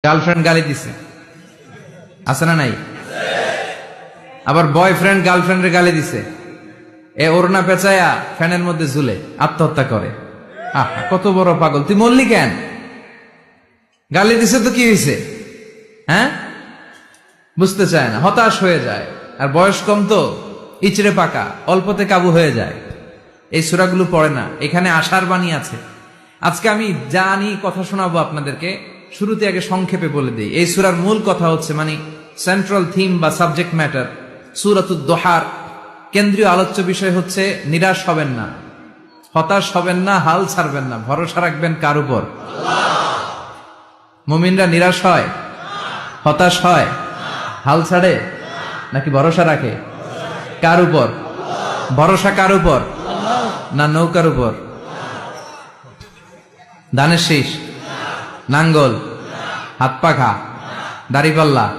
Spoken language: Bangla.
গার্লফ্রেন্ড গালি দিছে, আছে না নাই? আবার বয়ফ্রেন্ড গার্লফ্রেন্ডের গালি দিছে, এ ওড়না পেঁচায়া ফ্যানের মধ্যে ঝুলে আত্মহত্যা করে। কত বড় পাগল, তুই মরলি কেন? গালি দিছে তো কি হয়েছে? হ্যাঁ, বুঝতে চায় না, হতাশ হয়ে যায়। আর বয়স কম তো, ইচড়ে পাকা, অল্পতে কাবু হয়ে যায়। এই সূরাগুলো পড়ে না, এখানে আশার বাণী আছে। আজকে আমি জানি কথা শোনাবো আপনাদেরকে, শুরুতে আগে সংক্ষেপে বলে দিই। এই সূরার মূল কথা হচ্ছে, মানে সেন্ট্রাল থিম বা সাবজেক্ট ম্যাটার, সূরাতুদ দোহার কেন্দ্রীয় আলোচ্য বিষয় হচ্ছে নিরাশ হবেন না, হতাশ হবেন না, হাল ছাড়বেন না, ভরসা রাখবেন কার উপর? মুমিনরা নিরাশ হয়, হতাশ হয়, হাল ছাড়ে নাকি ভরসা রাখে? কার উপর ভরসা? কার উপর? না নৌকার উপর, ধানের শীষ, নাঙ্গল, হাত পাখা, দাড়িপাল্লা?